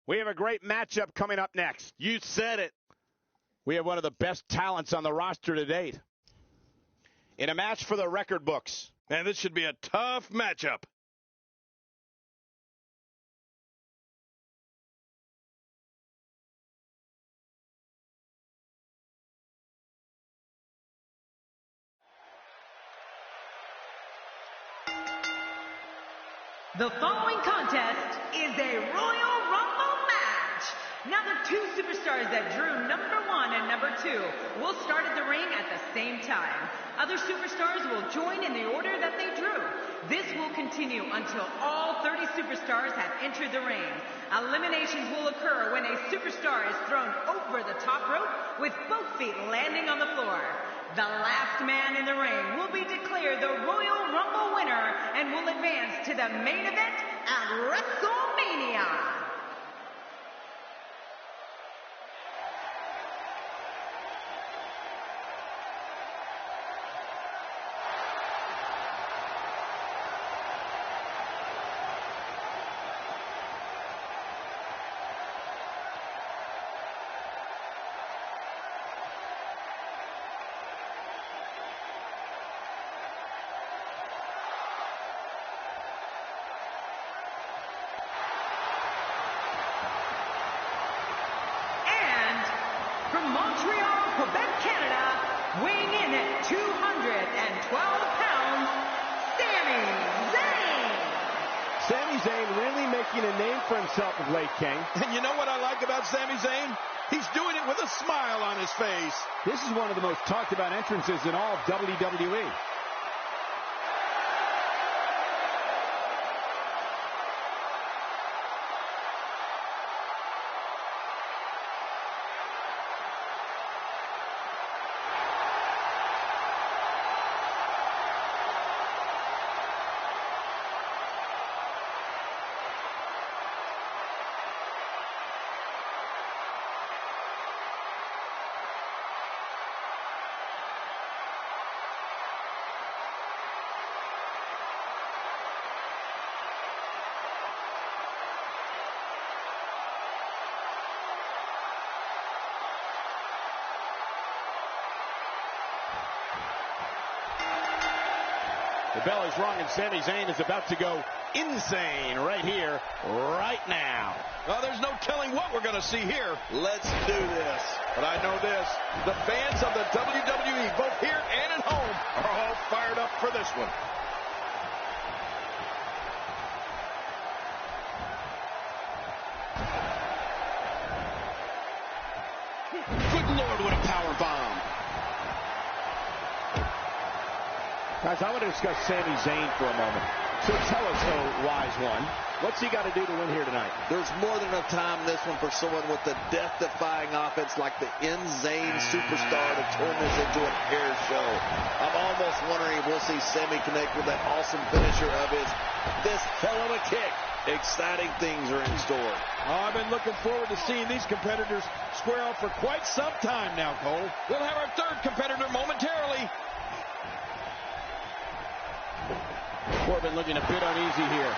We have a great matchup coming up next. You said it. We have one of the best talents on the roster to date. In a match for the record books. And this should be a tough matchup. The following contest is a Royal Rumble match. Now the two superstars that drew number 1 and number 2 will start at the ring at the same time. Other superstars will join in the order that they drew. This will continue until all 30 superstars have entered the ring. Eliminations will occur when a superstar is thrown over the top rope with both feet landing on the floor. The last man in the ring will be declared the Royal Rumble winner and will advance to the main event at WrestleMania. From Montreal, Quebec, Canada, weighing in at 212 pounds, Sami Zayn. Sami Zayn really making a name for himself of late, King. And you know what I like about Sami Zayn? He's doing it with a smile on his face. This is one of the most talked about entrances in all of WWE. The bell is rung, and Sami Zayn is about to go insane right here, right now. Well, there's no telling what we're going to see here. Let's do this. But I know this. The fans of the WWE, both here and at home, are all fired up for this one. Good Lord, what a power bomb. Guys, I want to discuss Sami Zayn for a moment. So tell us, wise one, what's he got to do to win here tonight? There's more than enough time in this one for someone with a death-defying offense like the Zayn superstar to turn this into an air show. I'm almost wondering if we'll see Sami connect with that awesome finisher of his. This hell of a kick. Exciting things are in store. Oh, I've been looking forward to seeing these competitors square off for quite some time now, Cole. We'll have our third competitor momentarily. Corbin looking a bit uneasy here.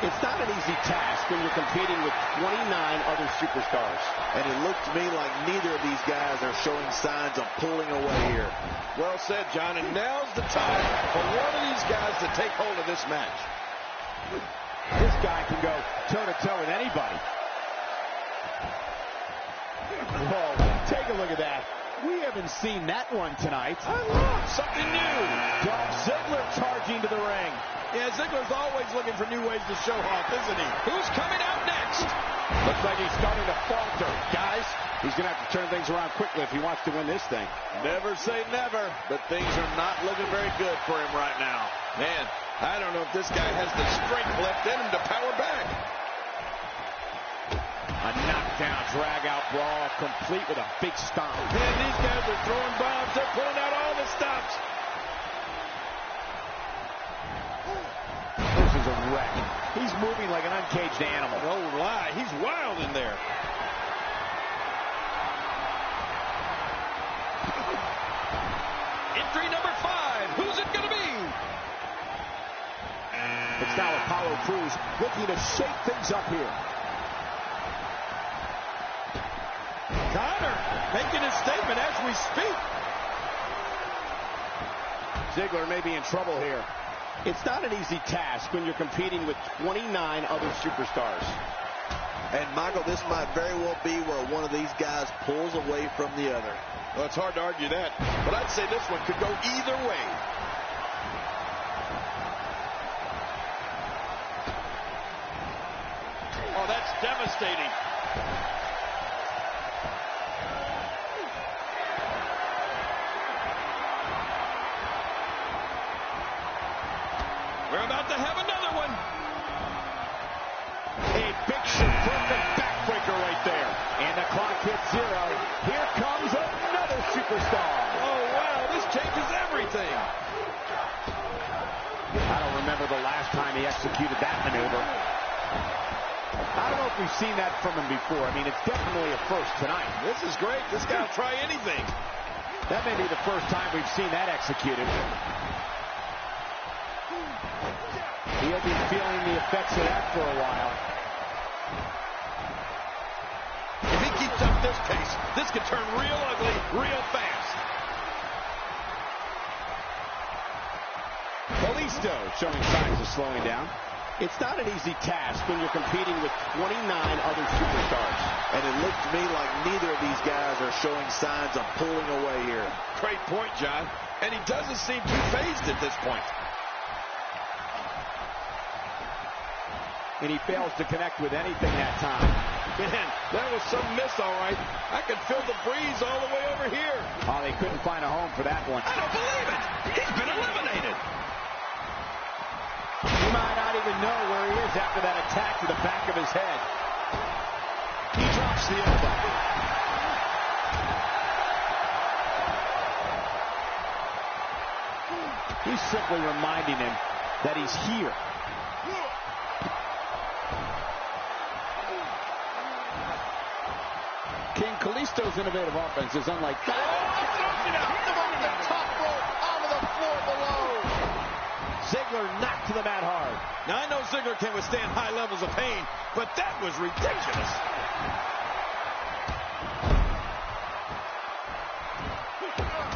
It's not an easy task when you're competing with 29 other superstars. And it looked to me like neither of these guys are showing signs of pulling away here. Well said, John, and now's the time for one of these guys to take hold of this match. This guy can go toe-to-toe with anybody. Whoa, take a look at that. We haven't seen that one tonight. I love something new. Dolph Ziggler charging to the ring. Yeah, Ziggler's always looking for new ways to show off, isn't he? Who's coming out next? Looks like he's starting to falter. Guys, he's going to have to turn things around quickly if he wants to win this thing. Never say never, but things are not looking very good for him right now. Man, I don't know if this guy has the strength left in him to power back. A knockdown, drag-out brawl, complete with a big stomp. Man, these guys are throwing bombs. They're pulling out all the stops. This is a wreck. He's moving like an uncaged animal. No lie, he's wild in there. Entry number 5. Who's it going to be? It's now Apollo Crews looking to shake things up here. Connor making his statement as we speak. Ziggler may be in trouble here. It's not an easy task when you're competing with 29 other superstars. And, Michael, this might very well be where one of these guys pulls away from the other. Well, it's hard to argue that, but I'd say this one could go either way. Oh, that's devastating. We're about to have another one. A picture perfect backbreaker right there. And the clock hits 0. Here comes another superstar. Oh, wow, this changes everything. I don't remember the last time he executed that maneuver. I don't know if we've seen that from him before. I mean, it's definitely a first tonight. This is great. This guy will try anything. That may be the first time we've seen that executed. He'll be feeling the effects of that for a while. If he keeps up this pace, this could turn real ugly real fast. Kalisto showing signs of slowing down. It's not an easy task when you're competing with 29 other superstars. And it looks to me like neither of these guys are showing signs of pulling away here. Great point, John. And he doesn't seem too phased at this point. And he fails to connect with anything that time. Man, that was some miss, all right. I could feel the breeze all the way over here. Oh, they couldn't find a home for that one. I don't believe it. He's been eliminated. He might not even know where he is after that attack to the back of his head. He drops the elbow. He's simply reminding him that he's here. King Kalisto's innovative offense is unlike that. The top rope onto the floor below. Ziggler knocked to the mat hard. Now, I know Ziggler can withstand high levels of pain, but that was ridiculous.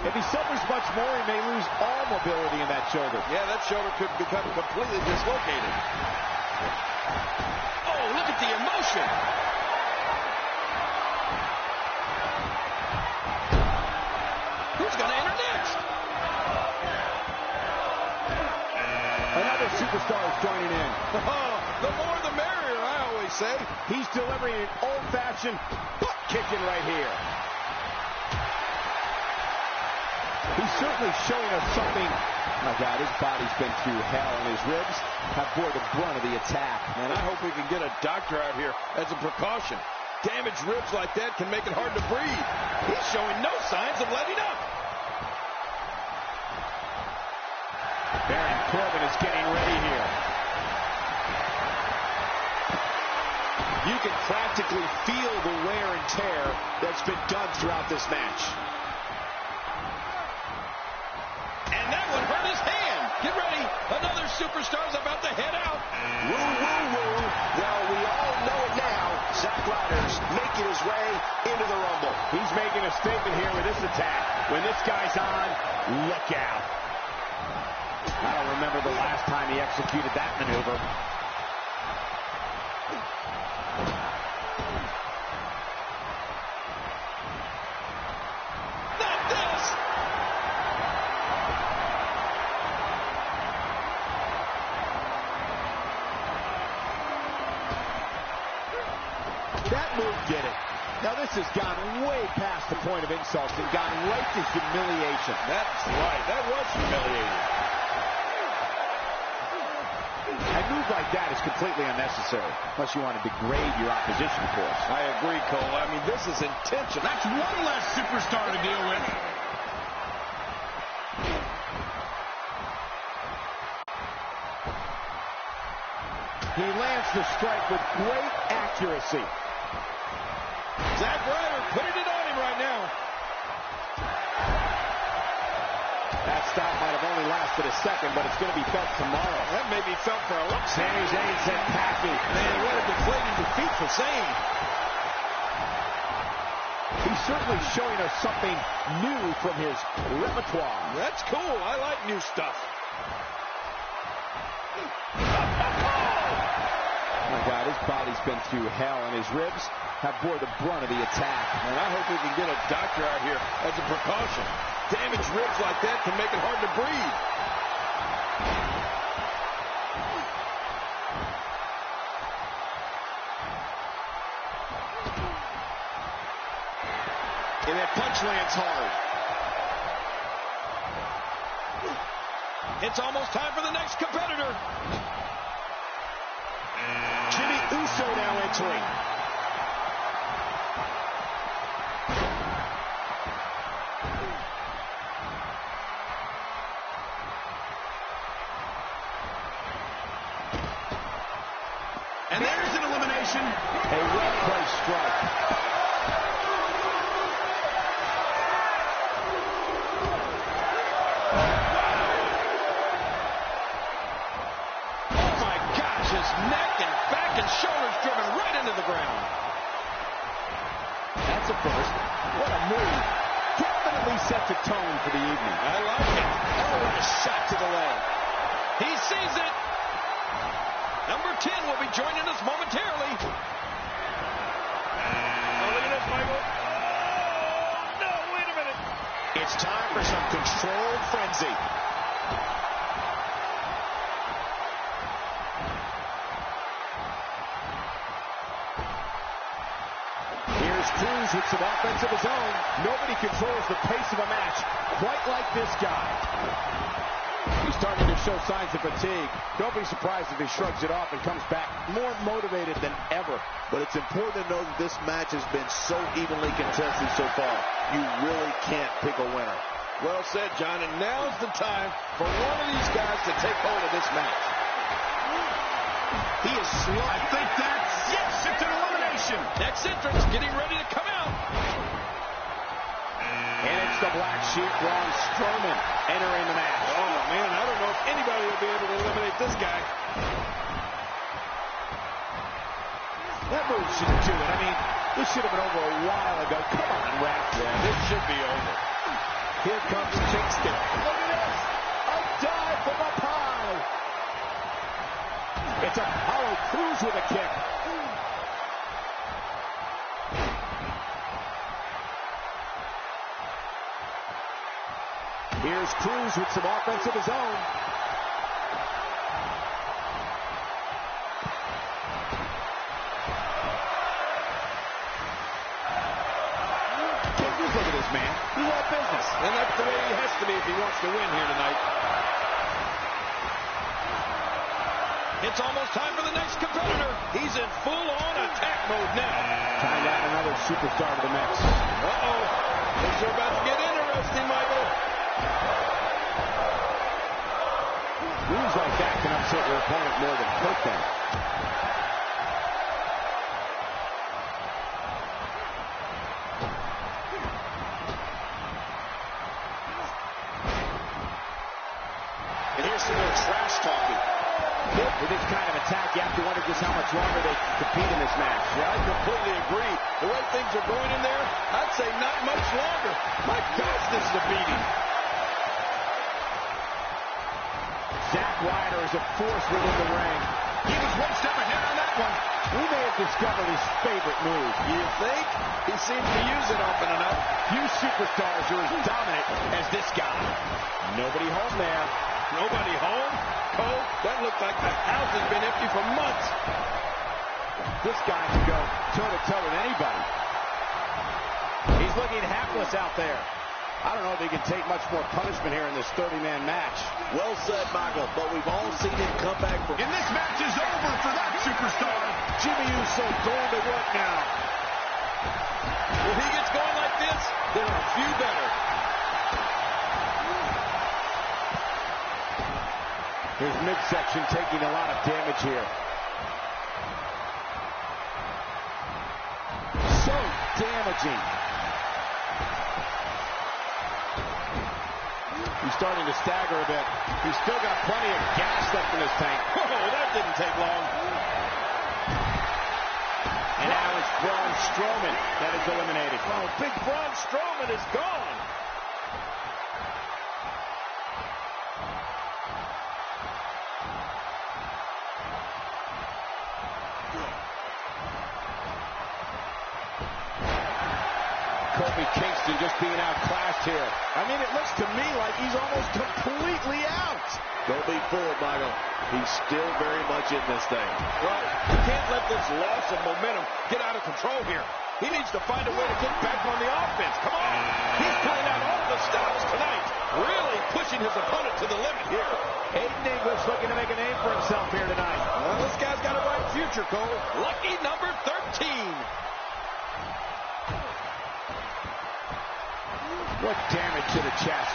If he suffers much more, he may lose all mobility in that shoulder. Yeah, that shoulder could become completely dislocated. Oh, look at the emotion. Who's going to enter next? Another superstar is joining in. Oh, the more the merrier, I always say. He's delivering an old-fashioned butt kicking right here. He's certainly showing us something. My God, his body's been through hell, and his ribs have bore the brunt of the attack. And I hope we can get a doctor out here as a precaution. Damaged ribs like that can make it hard to breathe. He's showing no signs of letting up. Baron Corbin is getting ready here. You can practically feel the wear and tear that's been done throughout this match. And that one hurt his hand. Get ready. Another superstar's about to head out. Woo, woo, woo. Well, we all know it now. Zack Ryder's making his way into the Rumble. He's making a statement here with this attack. When this guy's on, look out. I don't remember the last time he executed that maneuver. Not this. That move did it. Now this has gone way past the point of insults and gone right to humiliation. That's right. That was humiliating. A move like that is completely unnecessary, unless you want to degrade your opposition, of course. I agree, Cole. I mean, this is intentional. That's one less superstar to deal with. He lands the strike with great accuracy. Zack Ryder putting it on him right now. That stop might have only lasted a second, but it's going to be felt tomorrow. That may be felt for a long time. Sami Zayn said tacky. Man, what a deflating defeat for Zayn. He's certainly showing us something new from his repertoire. That's cool. I like new stuff. Oh my God, his body's been through hell, and his ribs have bore the brunt of the attack. And I hope we can get a doctor out here as a precaution. Damaged ribs like that can make it hard to breathe. And that punch lands hard. It's almost time for the next competitor. Jimmy Uso now entering. And there's an elimination. A well-placed strike. Neck and back and shoulders driven right into the ground. That's a first. What a move. Definitely sets a tone for the evening. I like it. Oh, what a shot to the leg. He sees it. Number 10 will be joining us momentarily. Oh, look at this, Michael. Oh, no, wait a minute. It's time for some controlled frenzy. Cruz with some offense of his own. Nobody controls the pace of a match quite like this guy. He's starting to show signs of fatigue. Don't be surprised if he shrugs it off and comes back more motivated than ever. But it's important to know that this match has been so evenly contested so far. You really can't pick a winner. Well said, John, and now's the time for one of these guys to take hold of this match. He is slow. I think that's, yes, it's an elimination. Next entrance getting ready to come out. And it's the Black Sheep, Braun Strowman, entering the match. Oh, man, I don't know if anybody will be able to eliminate this guy. That move shouldn't do it. I mean, this should have been over a while ago. Come on, ref. Yeah, this should be over. Here comes Kingston. Look at this. A dive from up high. It's Apollo Crews with a kick. Here's Crews with some offense of his own. Look at this man. He's all business. And that's the way he has to be if he wants to win here tonight. It's almost time for the next competitor. He's in full-on attack mode now. Time to add another superstar to the mix. Uh-oh. Things are about to get interesting, Michael. Moves like that can upset your opponent more than hurt them. And here's some more trash talking. With this kind of attack, you have to wonder just how much longer they can compete in this match. Yeah, I completely agree. The way things are going in there, I'd say not much longer. My gosh, this is a beating. Zack Ryder is a force within the ring. He was one step ahead on that one. We may have discovered his favorite move. You think? He seems to use it often enough. Few superstars are as dominant as this guy. Nobody home there. Nobody home? Cole, that looked like the house has been empty for months. This guy can go toe-to-toe with anybody. He's looking hapless out there. I don't know if he can take much more punishment here in this 30-man match. Well said, Michael, but we've all seen him come back from... And this match is over for that superstar. Jimmy Uso going to work now. If he gets going like this, there are a few better. His midsection taking a lot of damage here. So damaging. He's starting to stagger a bit. He's still got plenty of gas left in his tank. Oh, that didn't take long. And now his Braun Strowman that is eliminated. Oh, big Braun Strowman is gone. Kofi Kingston just being outclassed here. I mean, it looks to me like he's almost completely out. Don't be fooled, Michael. He's still very much in this thing. Well, you can't let this loss of momentum get out of control here. He needs to find a way to get back on the offense. Come on. He's pulling out all the stops tonight. Really pushing his opponent to the limit here. Aiden English looking to make a name for himself here tonight. Well, this guy's got a bright future, Cole. Lucky number 13. What damage to the chest.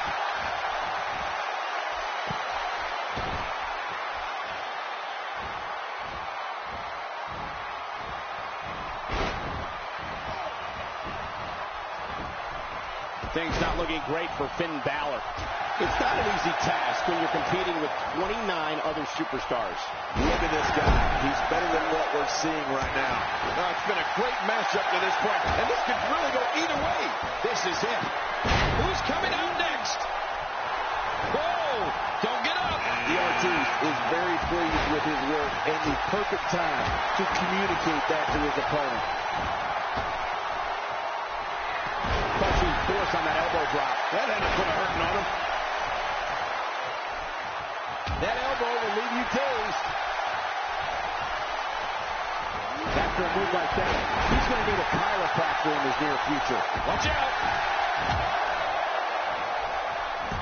Things not looking great for Finn Balor. It's not an easy task when you're competing with 29 other superstars. Look at this guy. He's better than what we're seeing right now. It's been a great matchup to this point, and this could really go either way. This is it. Who's coming out next? Whoa! Don't get up! The Artiste is very pleased with his work and the perfect time to communicate that to his opponent. Punching force on that elbow drop. That had to put a hurting on him. That elbow will leave you dazed. After a move like that, he's going to need a chiropractor in his near future. Watch out!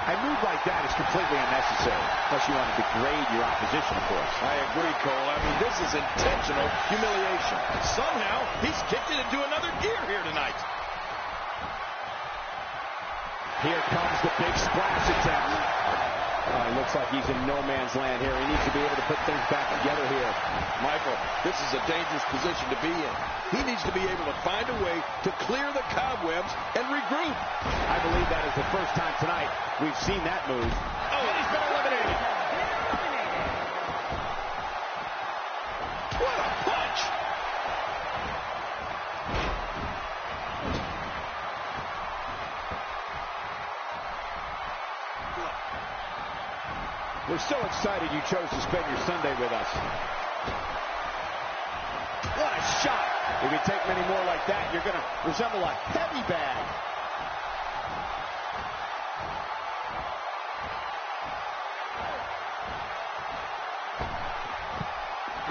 A move like that is completely unnecessary, unless you want to degrade your opposition, of course. I agree, Cole. I mean, this is intentional humiliation. Somehow, he's kicked it into another gear here tonight. Here comes the big splash attempt. It looks like he's in no man's land here. He needs to be able to put things back together here. Michael, this is a dangerous position to be in. He needs to be able to find a way to clear the cobwebs and regroup. I believe that is the first time tonight we've seen that move. Oh, and he's been eliminated. What a punch! We're so excited you chose to spend your Sunday with us. What a shot. If you take many more like that, you're going to resemble a heavy bag.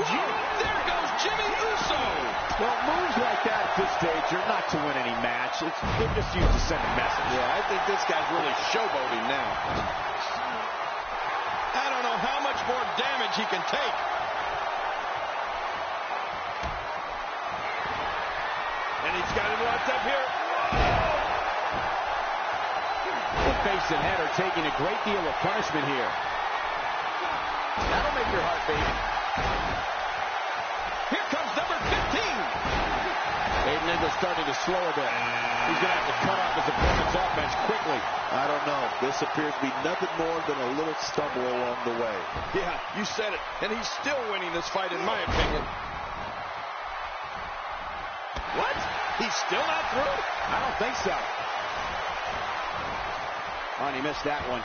There goes Jimmy Uso. Well, moves like that at this stage are not to win any match. They're just used to send a message. Yeah, I think this guy's really showboating now. I don't know how much more damage he can take. And he's got him locked up here. The face and head are taking a great deal of punishment here. That'll make your heart beat. Here comes number 15. Aiden English starting to slow a bit. He's going to have to cut off his opponent's offense quickly. I don't know. This appears to be nothing more than a little stumble along the way. Yeah, you said it. And he's still winning this fight, in my opinion. What? He's still not through? I don't think so. Oh, and he missed that one.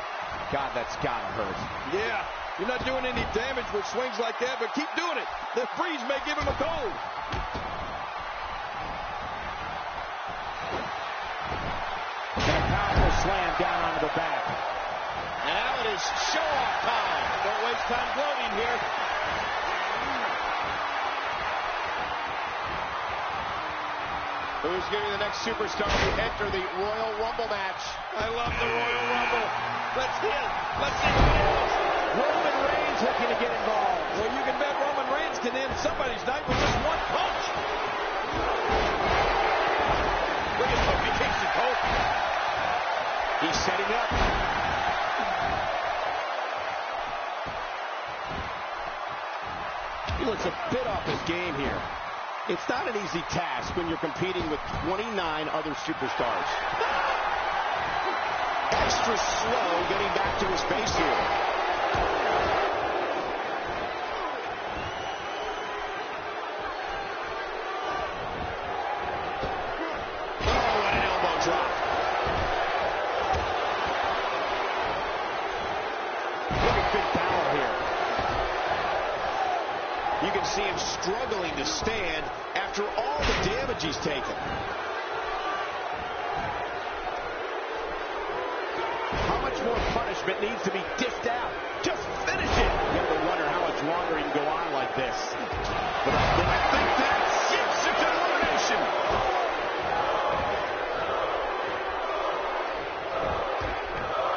God, that's gotta hurt. Yeah, you're not doing any damage with swings like that, but keep doing it. The breeze may give him a cold. And a powerful slam down onto the back. Now it is show-off time. Don't waste time gloating here. Who's going to be the next superstar to enter the Royal Rumble match? I love the Royal Rumble. Let's hit. Let's see who it is. Roman Reigns looking to get involved. Well, you can bet Roman Reigns can end somebody's night with just one punch. Look at Kofi Kingston, Cole. He's setting up. He looks a bit off his game here. It's not an easy task when you're competing with 29 other superstars. Extra slow getting back to his base here. struggling to stand after all the damage he's taken. How much more punishment needs to be dished out? Just finish it. You have to wonder how much longer he can go on like this. But I think that's it's an elimination.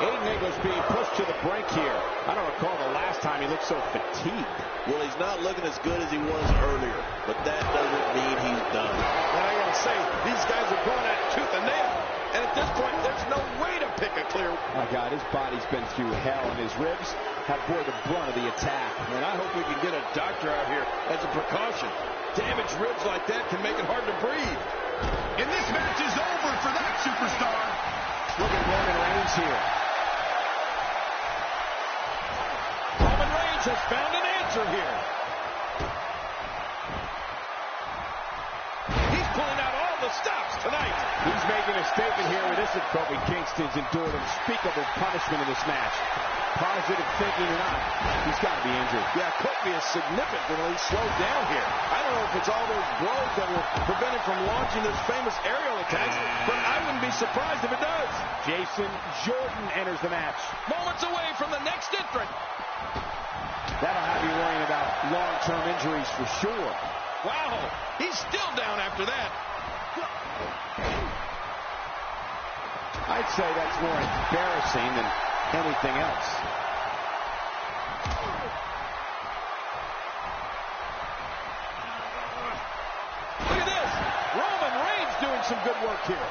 Aiden English being pushed to the brink here. I don't recall the last time he looked so fatigued. Well, he's not looking as good as he was earlier, but that doesn't mean he's done. And I gotta say, these guys are going at it tooth and nail. And at this point, there's no way to pick a clear. My God, his body's been through hell, and his ribs have bore the brunt of the attack. And I hope we can get a doctor out here as a precaution. Damaged ribs like that can make it hard to breathe. And this match is over for that superstar. Look at Roman Reigns here. Roman Reigns has found an answer here. He's pulling out all the stops tonight. He's making a statement here with this. Kofi Kingston's endured unspeakable punishment in this match. Positive thinking or not, he's got to be injured. Yeah, Kofi is significantly slowed down here. I don't know if it's all those blows that will prevent him from launching those famous aerial attacks, but I wouldn't be surprised if it does. Jason Jordan enters the match. Moments away from the next entrant. That'll have you worrying about long-term injuries for sure. Wow, he's still down after that. I'd say that's more embarrassing than anything else. Look at this. Roman Reigns doing some good work here.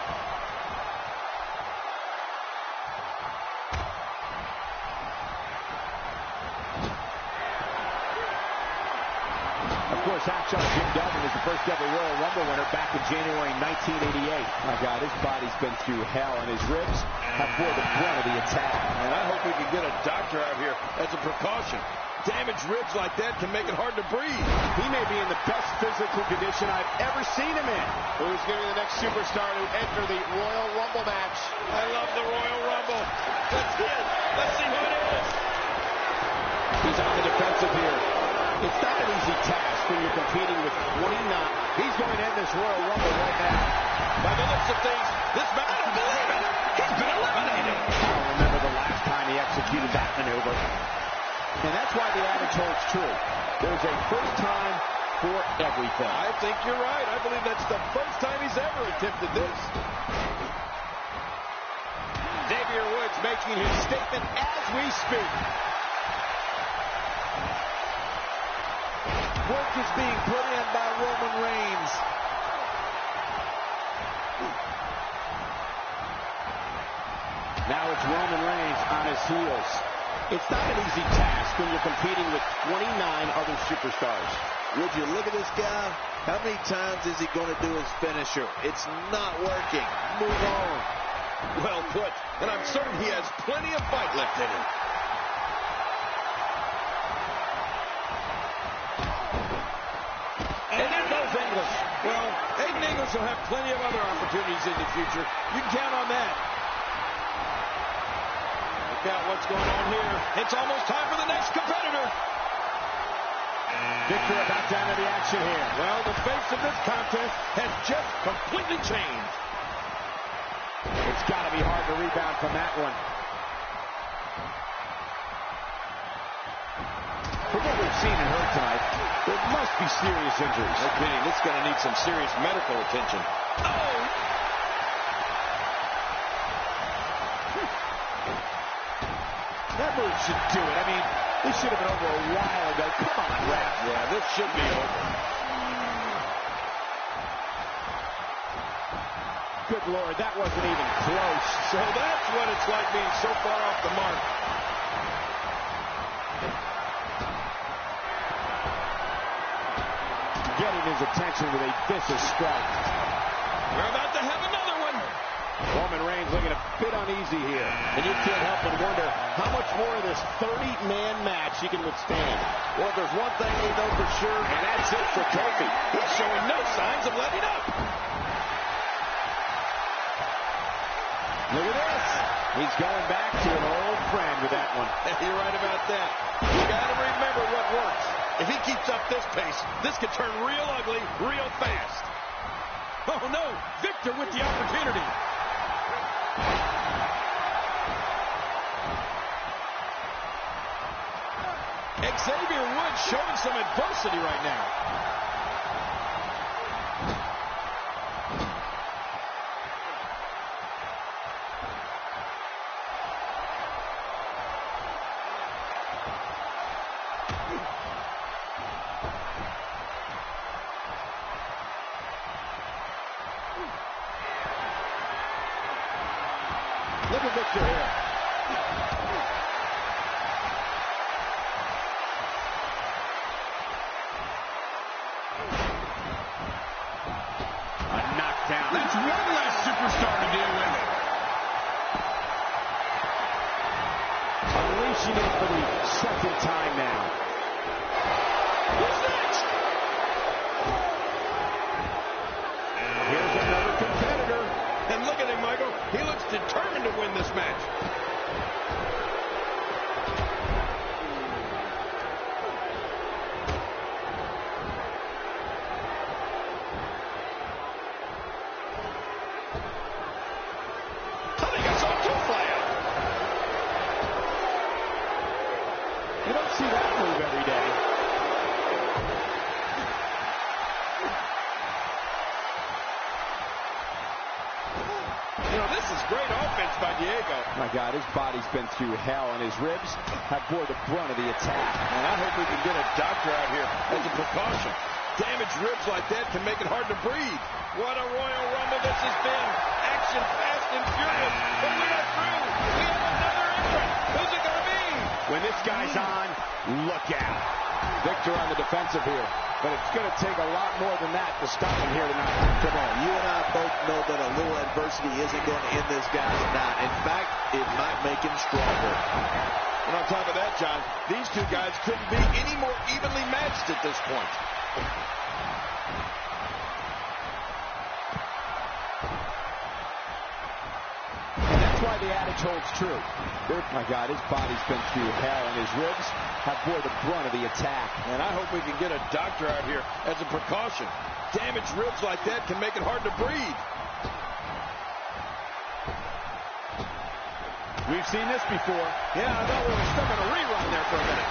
Of course, Hacksaw Jim Duggan is the first ever Royal Rumble winner back in January 1988. My God, his body's been through hell, and his ribs have bore the brunt of the attack. And I hope we can get a doctor out here as a precaution. Damaged ribs like that can make it hard to breathe. He may be in the best physical condition I've ever seen him in. Who's going to be the next superstar to enter the Royal Rumble match? I love the Royal Rumble. Let's see it. Let's see who it is. He's on the defensive here. It's not an easy task when you're competing with 29. He's going to end this Royal Rumble right now. By the looks of things, this man, I don't believe it. He's been eliminated. I don't remember the last time he executed that maneuver. And that's why the adage holds true. There's a first time for everything. I think you're right. I believe that's the first time he's ever attempted this. Xavier Woods making his statement as we speak. Work is being put in by Roman Reigns. Now it's Roman Reigns on his heels. It's not an easy task when you're competing with 29 other superstars. Would you look at this guy? How many times is he going to do his finisher? It's not working. Move on. Well put. And I'm certain he has plenty of fight left in him. And there goes English. Well, Aiden English will have plenty of other opportunities in the future. You can count on that. Look out what's going on here. It's almost time for the next competitor. Victor about to enter the action here. Well, the face of this contest has just completely changed. It's got to be hard to rebound from that one. From what we've seen and heard tonight, there must be serious injuries. No kidding. This is going to need some serious medical attention. Oh! That move should do it. I mean, this should have been over a while ago. Come on, ref. Yeah, this should be over. Good Lord, that wasn't even close. So that's what it's like being so far off the mark. Getting his attention with a vicious strike. We're about to have another one. Roman Reigns looking a bit uneasy here. And you can't help but wonder how much more of this 30-man match he can withstand. Well, if there's one thing we know for sure, and that's it for Kofi. He's showing no signs of letting up. Look at this. He's going back to an old friend with that one. You're right about that. You got to remember what works. If he keeps up this pace, this could turn real ugly real fast. Oh, no. Victor with the opportunity. Xavier Woods showing some adversity right now. Look at Victor here. A knockdown. That's one less superstar to deal with. Unleashing it for the second time now. Who's next? Here's another competitor. And look at him, Michael. He looks determined to win this match. Putting us on two fire. You don't see that move every day. You know, this is great offense by Diego. My God, his body's been through hell, and his ribs have bore the brunt of the attack. And I hope we can get a doctor out here as a precaution. Damaged ribs like that can make it hard to breathe. What a Royal Rumble this has been. Action fast and furious. But we are through. We have another entrant. Who's it going to be? When this guy's on, look out. Victor on the defensive here. But it's going to take a lot more than that to stop him here tonight. Come on, you and I both know that a little adversity isn't going to end this guy's night. In fact, it might make him stronger. And on top of that, John, these two guys couldn't be any more evenly matched at this point. And that's why the adage holds true. My God, his body's been through hell, and his ribs have bore the brunt of the attack. And I hope we can get a doctor out here as a precaution. Damaged ribs like that can make it hard to breathe. We've seen this before. Yeah, I thought we were stuck on a rerun there for a minute.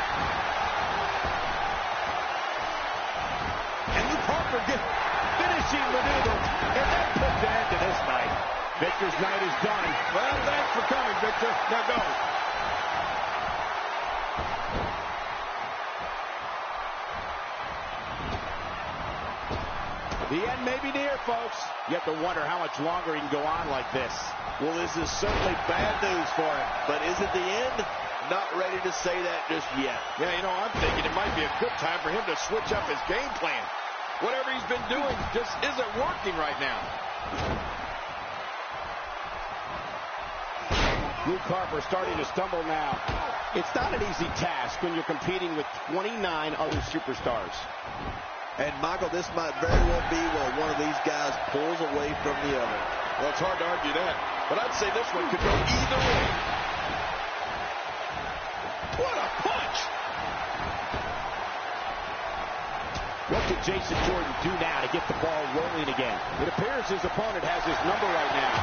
And Luke Harper gets finishing maneuver. And that puts an end to this night. Victor's night is done. Well, thanks for coming, Victor. Now go. The end may be near, folks. You have to wonder how much longer he can go on like this. Well, this is certainly bad news for him. But is it the end? Not ready to say that just yet. Yeah, you know, I'm thinking it might be a good time for him to switch up his game plan. Whatever he's been doing just isn't working right now. Luke Harper starting to stumble now. It's not an easy task when you're competing with 29 other superstars. And, Michael, this might very well be where one of these guys pulls away from the other. Well, it's hard to argue that. But I'd say this one could go either way. What a punch! What can Jason Jordan do now to get the ball rolling again? It appears his opponent has his number right now.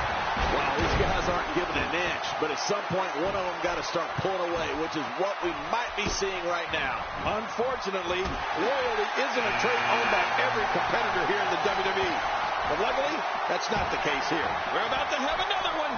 Wow, these guys aren't giving an inch, but at some point, one of them got to start pulling away, which is what we might be seeing right now. Unfortunately, loyalty isn't a trait owned by every competitor here in the WWE. But luckily, that's not the case here. We're about to have another one.